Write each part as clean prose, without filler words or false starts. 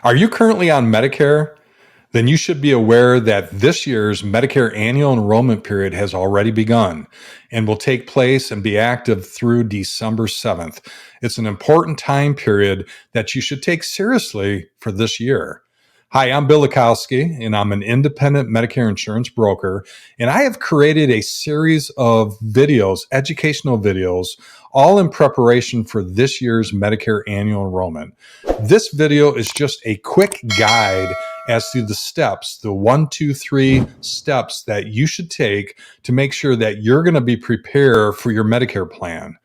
Are you currently on Medicare? Then you should be aware that this year's Medicare Annual Enrollment period has already begun and will take place and be active through December 7th. It's an important time period that you should take seriously for this year. Hi, I'm Bill Lewkowski, and I'm an independent Medicare insurance broker. And I have created a series of videos, educational videos, all in preparation for this year's Medicare Annual Enrollment. This video is just a quick guide as to the steps, the 1, 2, 3 steps that you should take to make sure that you're going to be prepared for your Medicare plan.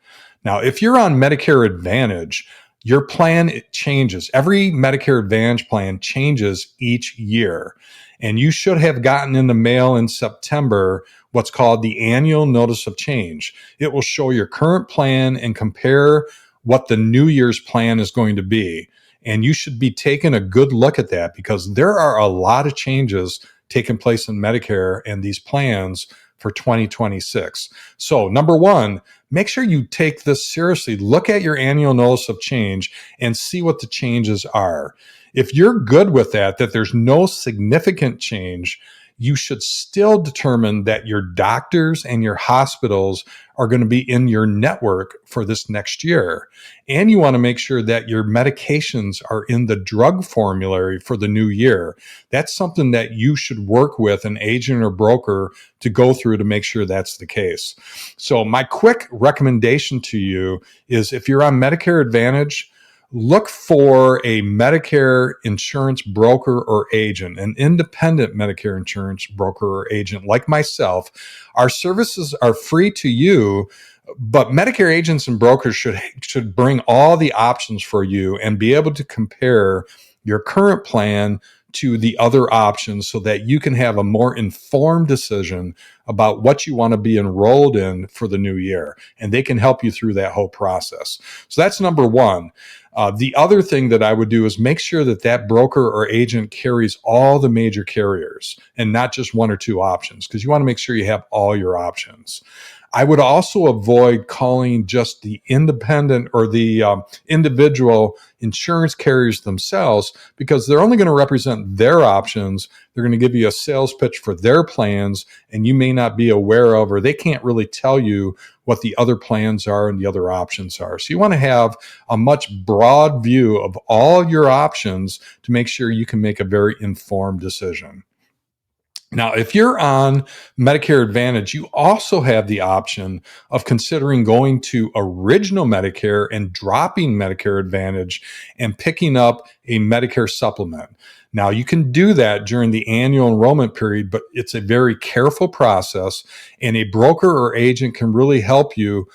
Now, if you're on Medicare Advantage, your plan changes. Every Medicare Advantage plan changes each year. And you should have gotten in the mail in September what's called the annual notice of change. It will show your current plan and compare what the new year's plan is going to be. And you should be taking a good look at that because there are a lot of changes taking place in Medicare and these plans for 2026. So number one, make sure you take this seriously. Look at your annual notice of change and see what the changes are. If you're good with that there's no significant change, you should still determine that your doctors and your hospitals are going to be in your network for this next year. And you want to make sure that your medications are in the drug formulary for the new year. That's something that you should work with an agent or broker to go through to make sure that's the case. So my quick recommendation to you is if you're on Medicare Advantage, look for a Medicare insurance broker or agent, an independent Medicare insurance broker or agent like myself. Our services are free to you, but Medicare agents and brokers should bring all the options for you and be able to compare your current plan to the other options so that you can have a more informed decision about what you want to be enrolled in for the new year. And they can help you through that whole process. So that's number one. The other thing that I would do is make sure that broker or agent carries all the major carriers and not just one or two options, because you want to make sure you have all your options. I would also avoid calling just the independent or the individual insurance carriers themselves because they're only going to represent their options. They're going to give you a sales pitch for their plans, and you may not be aware of, or they can't really tell you what the other plans are and the other options are. So you want to have a much broad view of all your options to make sure you can make a very informed decision. Now, if you're on Medicare Advantage, you also have the option of considering going to original Medicare and dropping Medicare Advantage and picking up a Medicare supplement. Now, you can do that during the annual enrollment period, but it's a very careful process, and a broker or agent can really help you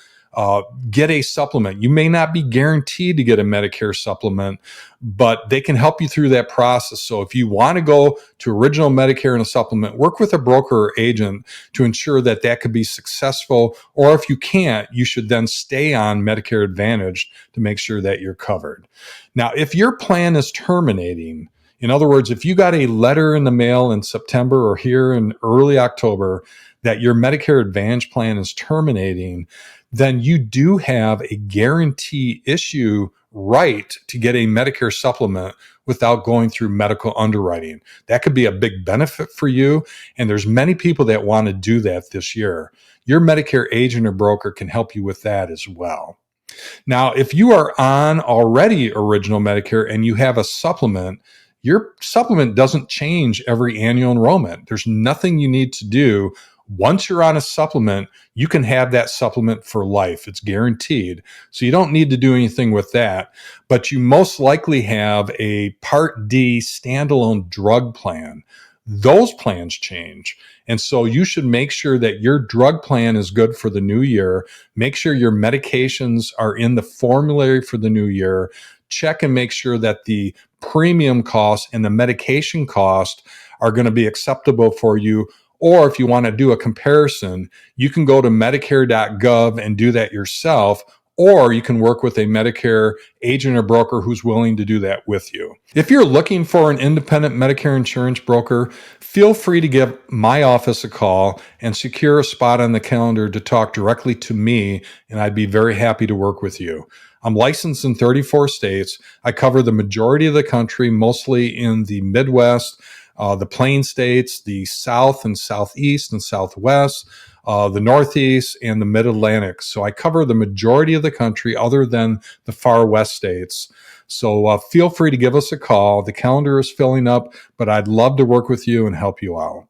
get a supplement. You may not be guaranteed to get a Medicare supplement, but they can help you through that process. So if you want to go to original Medicare and a supplement, work with a broker or agent to ensure that could be successful. Or if you can't, you should then stay on Medicare Advantage to make sure that you're covered. Now, if your plan is terminating, in other words, if you got a letter in the mail in September or here in early October that your Medicare Advantage plan is terminating, then you do have a guarantee issue right to get a Medicare supplement without going through medical underwriting. That could be a big benefit for you, and there's many people that want to do that this year. Your Medicare agent or broker can help you with that as well. Now, if you are on already original Medicare and you have a supplement, your supplement doesn't change every annual enrollment. There's nothing you need to do. Once you're on a supplement, you can have that supplement for life. It's guaranteed. So you don't need to do anything with that. But you most likely have a Part D standalone drug plan. Those plans change. And so you should make sure that your drug plan is good for the new year. Make sure your medications are in the formulary for the new year. Check and make sure that the premium cost and the medication cost are going to be acceptable for you. Or if you want to do a comparison, you can go to Medicare.gov and do that yourself, or you can work with a Medicare agent or broker who's willing to do that with you. If you're looking for an independent Medicare insurance broker, feel free to give my office a call and secure a spot on the calendar to talk directly to me, and I'd be very happy to work with you. I'm licensed in 34 states. I cover the majority of the country, mostly in the Midwest, the Plain States, the South and Southeast and Southwest, the Northeast, and the Mid-Atlantic. So I cover the majority of the country other than the far West states. So feel free to give us a call. The calendar is filling up, but I'd love to work with you and help you out.